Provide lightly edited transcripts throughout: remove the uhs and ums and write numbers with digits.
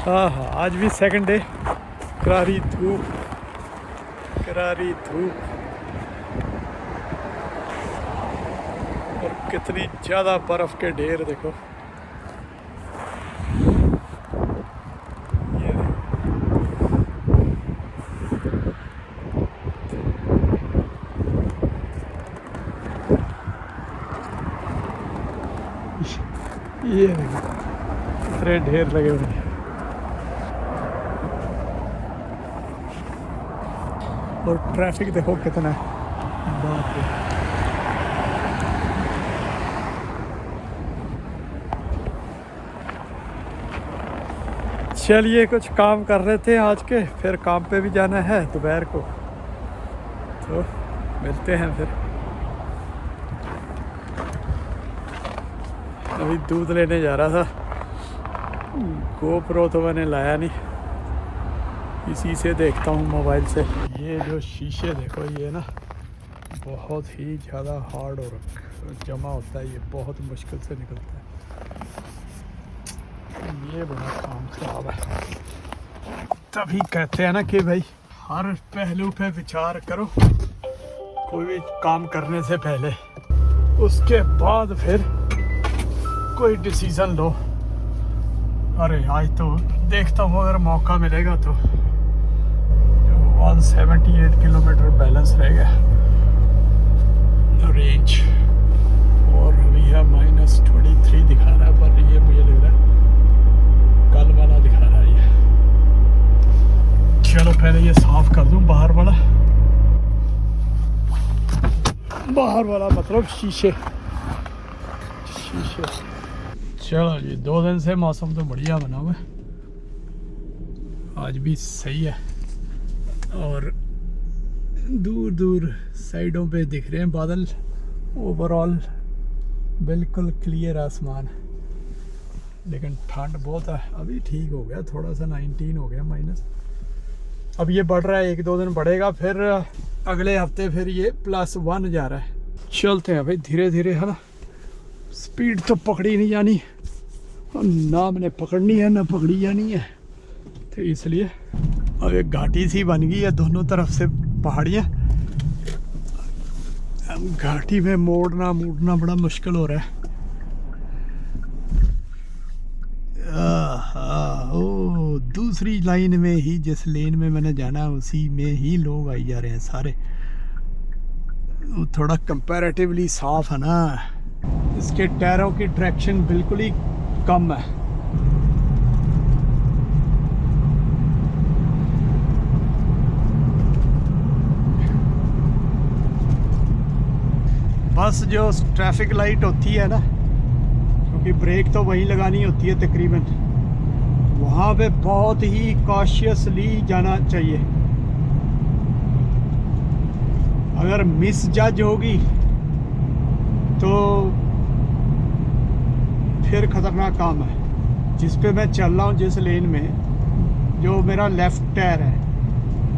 हाँ हाँ, आज भी सेकंड डे। करारी धूप, करारी धूप, और कितनी ज़्यादा बर्फ़ के ढेर देखो। ये ये देखो कितने ढेर लगे हुए हैं। और ट्रैफिक देखो कितना है, बाप रे। चलिए, कुछ काम कर रहे थे आज के, फिर काम पे भी जाना है दोपहर को, तो मिलते हैं फिर। अभी दूध लेने जा रहा था। गोप्रो तो मैंने लाया नहीं, इसी से देखता हूँ मोबाइल से। ये जो शीशे देखो, ये ना बहुत ही ज़्यादा हार्ड और जमा होता है, ये बहुत मुश्किल से निकलता है। ये बड़ा काम खराब है। तभी कहते हैं ना कि भाई हर पहलू पे विचार करो कोई भी काम करने से पहले, उसके बाद फिर कोई डिसीज़न लो। अरे आज तो देखता हूँ अगर मौका मिलेगा तो 178 किलोमीटर बैलेंस रहेगा रेंज, और अभी है -23 दिखा रहा है, पर ये मुझे लग रहा है कल वाला दिखा रहा है ये। चलो पहले ये साफ कर दूं बाहर वाला, मतलब शीशे। चलो जी, 2 दिन से मौसम तो बढ़िया बना हुआ है, आज भी सही है, और दूर दूर साइडों पे दिख रहे हैं बादल। ओवरऑल बिल्कुल क्लियर आसमान, लेकिन ठंड बहुत है। अभी ठीक हो गया, थोड़ा सा 19 हो गया माइनस। अब ये बढ़ रहा है, 1-2 दिन बढ़ेगा, फिर अगले हफ्ते फिर ये +1 जा रहा है। चलते हैं भाई धीरे धीरे, है ना। स्पीड तो पकड़ी नहीं जानी, ना मैंने पकड़नी है ना पकड़ी जानी है, तो इसलिए अब एक घाटी सी बन गई है, दोनों तरफ से पहाड़ियाँ। घाटी में मोड़ना बड़ा मुश्किल हो रहा है। ओ, दूसरी लाइन में ही, जिस लेन में मैंने जाना है उसी में ही लोग आई जा रहे हैं सारे। वो थोड़ा कंपैरेटिवली साफ है ना, इसके टायरों की ट्रैक्शन बिल्कुल ही कम है। बस जो ट्रैफिक लाइट होती है ना, क्योंकि ब्रेक तो वहीं लगानी होती है तकरीबन, वहाँ पे बहुत ही कॉशियसली जाना चाहिए। अगर मिस जज होगी तो फिर ख़तरनाक काम है। जिस पे मैं चल रहा हूँ, जिस लेन में, जो मेरा लेफ़्ट टायर है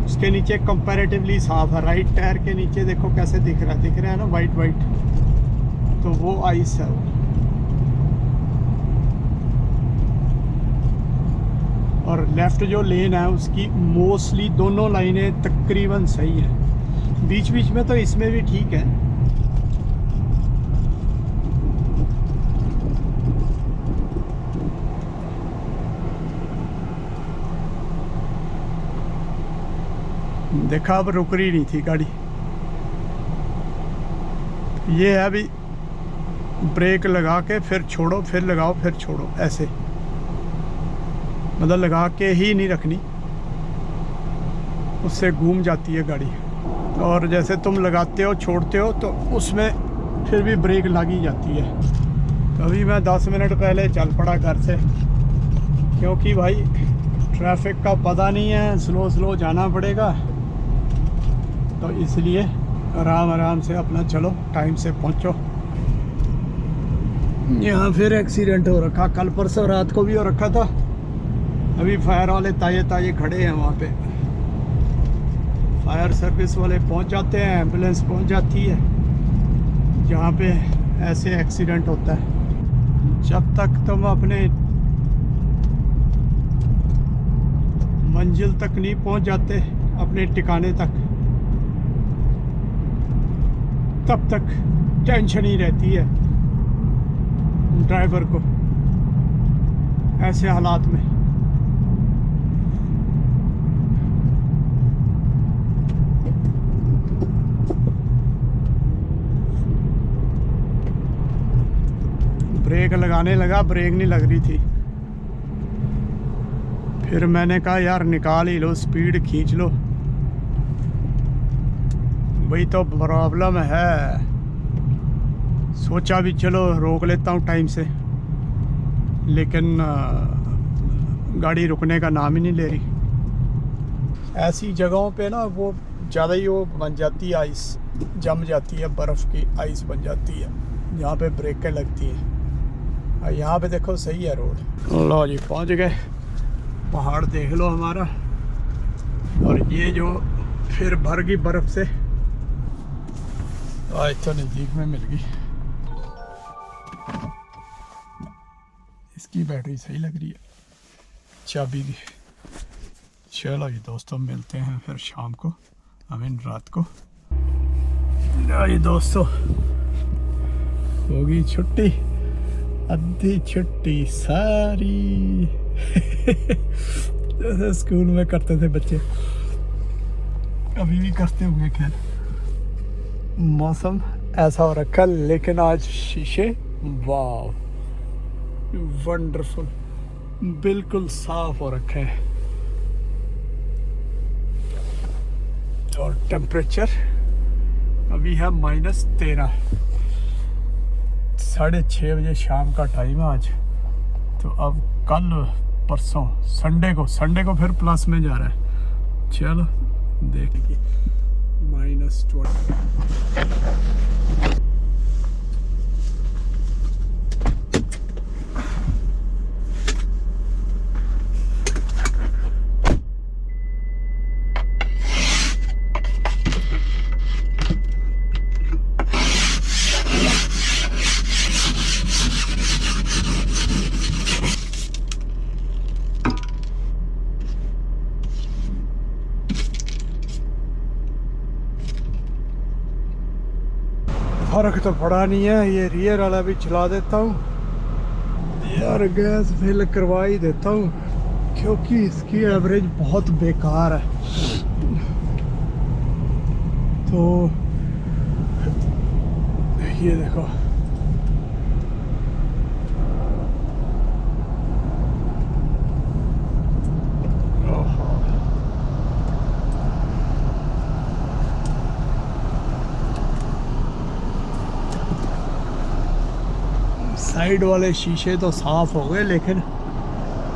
उसके नीचे कंपैरेटिवली साफ है। राइट टायर के नीचे देखो कैसे दिख रहा है ना, वाइट, तो वो आइस है। और लेफ़्ट जो लेन है उसकी मोस्टली दोनों लाइनें तकरीबन सही है, बीच बीच में तो इसमें भी ठीक है। देखा, अब रुक रही नहीं थी गाड़ी। ये है अभी ब्रेक लगा के फिर छोड़ो, फिर लगाओ, फिर छोड़ो, ऐसे मतलब लगा के ही नहीं रखनी, उससे घूम जाती है गाड़ी। और जैसे तुम लगाते हो छोड़ते हो तो उसमें फिर भी ब्रेक लगी जाती है। तो अभी मैं 10 मिनट पहले चल पड़ा घर से, क्योंकि भाई ट्रैफिक का पता नहीं है, स्लो जाना पड़ेगा, तो इसलिए आराम से अपना चलो, टाइम से पहुंचो। यहाँ फिर एक्सीडेंट हो रखा, कल परसों रात को भी हो रखा था। अभी फायर वाले ताजे खड़े हैं वहाँ पे, फायर सर्विस वाले पहुँच जाते हैं, एम्बुलेंस पहुँच जाती है जहाँ पे ऐसे एक्सीडेंट होता है। जब तक तुम अपने मंजिल तक नहीं पहुंच जाते, अपने ठिकाने तक, तब तक टेंशन ही रहती है ड्राइवर को ऐसे हालात में। ब्रेक लगाने लगा, ब्रेक नहीं लग रही थी। फिर मैंने कहा यार निकाल ही लो, स्पीड खींच लो, वही तो प्रॉब्लम है। सोचा भी चलो रोक लेता हूँ टाइम से, लेकिन गाड़ी रुकने का नाम ही नहीं ले रही। ऐसी जगहों पे ना वो ज़्यादा ही वो बन जाती है, आइस जम जाती है, बर्फ़ की आइस बन जाती है जहाँ पे ब्रेकें लगती हैं। और यहाँ पे देखो सही है रोड। लो जी पहुँच गए, पहाड़ देख लो हमारा। और ये जो फिर भर गई बर्फ़ से, आज तो नज़दीक में मिल गई। इसकी बैटरी सही लग रही है चाबी की। चलो जी दोस्तों, मिलते हैं फिर शाम को, आई मीन रात को। जी दोस्तों, होगी छुट्टी, आधी छुट्टी सारी जैसे स्कूल में करते थे बच्चे, अभी भी करते होंगे। खैर मौसम ऐसा हो रखा, लेकिन आज शीशे वाह वंडरफुल, बिल्कुल साफ हो रखे हैं। और टेम्परेचर अभी है -13, 6:30 बजे शाम का टाइम है आज। तो अब कल परसों संडे को फिर प्लस में जा रहा है। चलो देखिए -20। फर्क तो पड़ा नहीं है। ये रियर वाला भी चला देता हूँ यार, गैस फिल करवा ही देता हूँ, क्योंकि इसकी एवरेज बहुत बेकार है। तो ये देखो, साइड वाले शीशे तो साफ हो गए, लेकिन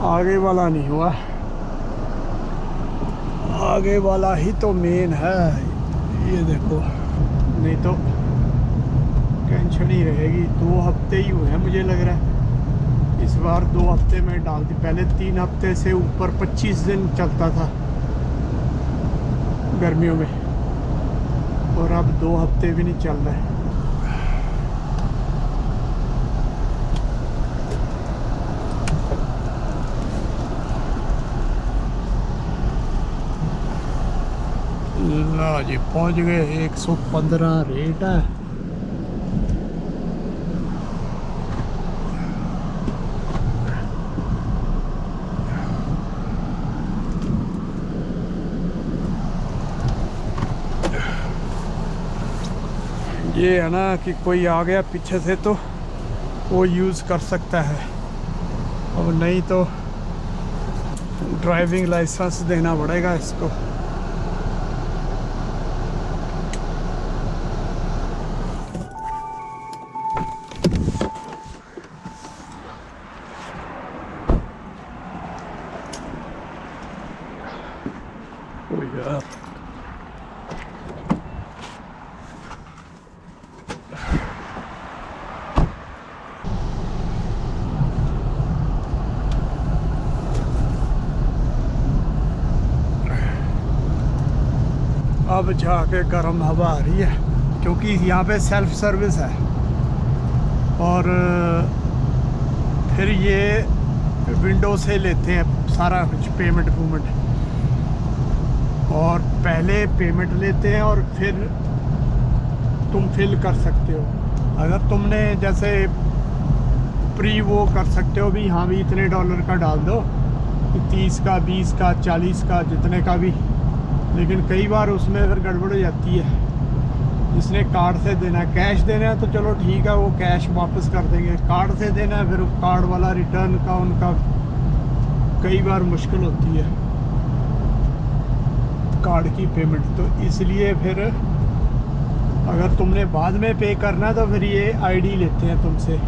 आगे वाला नहीं हुआ। आगे वाला ही तो मेन है। ये देखो, नहीं तो टेंशन ही रहेगी। 2 हफ्ते ही हुए हैं मुझे लग रहा है, इस बार 2 हफ्ते में डाल दी। पहले 3 हफ्ते से ऊपर 25 दिन चलता था गर्मियों में, और अब 2 हफ्ते भी नहीं चल रहा है। ला जी पहुंच गए, 115 रेट है। ये है ना कि कोई आ गया पीछे से तो वो यूज़ कर सकता है, अब नहीं तो ड्राइविंग लाइसेंस देना पड़ेगा इसको। अब जाके गर्म हवा आ रही है, क्योंकि यहाँ पे सेल्फ सर्विस है। और फिर ये विंडो से लेते हैं सारा कुछ, पेमेंट और पहले पेमेंट लेते हैं और फिर तुम फिल कर सकते हो। अगर तुमने जैसे प्री वो कर सकते हो भी, हाँ भी इतने डॉलर का डाल दो, 30 का 20 का 40 का जितने का भी, लेकिन कई बार उसमें अगर गड़बड़ हो जाती है, जिसने कार्ड से देना है, कैश देना है तो चलो ठीक है, वो कैश वापस कर देंगे। कार्ड से देना है, फिर कार्ड वाला रिटर्न का उनका कई बार मुश्किल होती है कार्ड की पेमेंट। तो इसलिए फिर अगर तुमने बाद में पे करना है तो फिर ये आईडी लेते हैं तुमसे।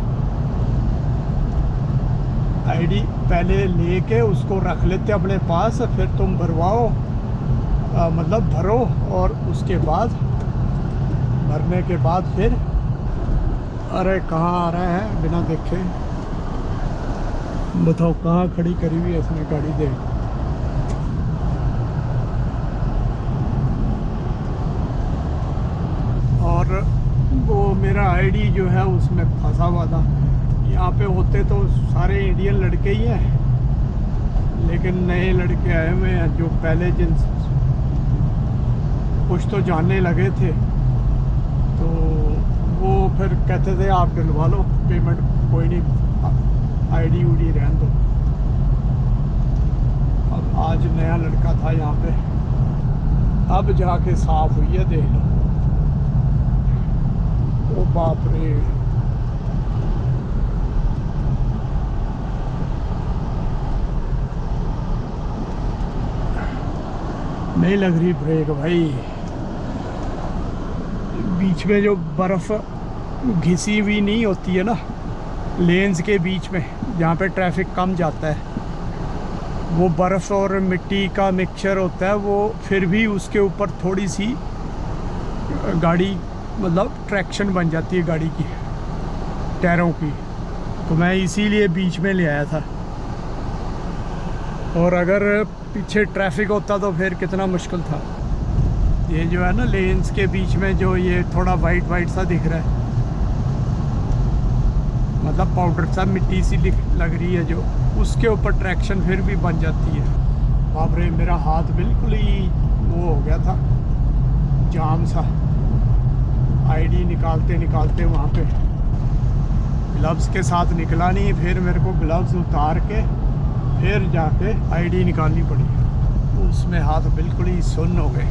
आईडी पहले लेके उसको रख लेते हैं अपने पास, फिर तुम भरवाओ, मतलब भरो, और उसके बाद भरने के बाद फिर, अरे कहाँ आ रहा है बिना देखे, बताओ कहाँ खड़ी करी हुई है इसने गाड़ी, देख। और वो मेरा आईडी जो है उसमें फंसा हुआ था। यहाँ पे होते तो सारे इंडियन लड़के ही हैं, लेकिन नए लड़के आए हुए हैं जो पहले जिन कुछ तो जानने लगे थे, तो वो फिर कहते थे आप डलवा लो पेमेंट, कोई नहीं आईडी उडी रहने दो। अब आज नया लड़का था यहाँ पे, अब जाके साफ हुई है, देख लो। ओ बाप रे, नहीं लग रही ब्रेक भाई। बीच में जो बर्फ़ घिसी हुई नहीं होती है ना लेन्स के बीच में, जहाँ पे ट्रैफिक कम जाता है, वो बर्फ़ और मिट्टी का मिक्सचर होता है, वो फिर भी उसके ऊपर थोड़ी सी गाड़ी मतलब ट्रैक्शन बन जाती है गाड़ी की, टायरों की। तो मैं इसीलिए बीच में ले आया था, और अगर पीछे ट्रैफिक होता तो फिर कितना मुश्किल था। ये जो है ना लेन्स के बीच में जो ये थोड़ा वाइट वाइट सा दिख रहा है, मतलब पाउडर सा मिट्टी सी लग रही है, जो उसके ऊपर ट्रैक्शन फिर भी बन जाती है। बाप रे, मेरा हाथ बिल्कुल ही वो हो गया था, जाम सा। आईडी निकालते निकालते वहाँ पे ग्लव्स के साथ निकला नहीं, फिर मेरे को ग्लव्स उतार के फिर जाके आईडी निकालनी पड़ी, उसमें हाथ बिल्कुल ही सुन्न हो गए।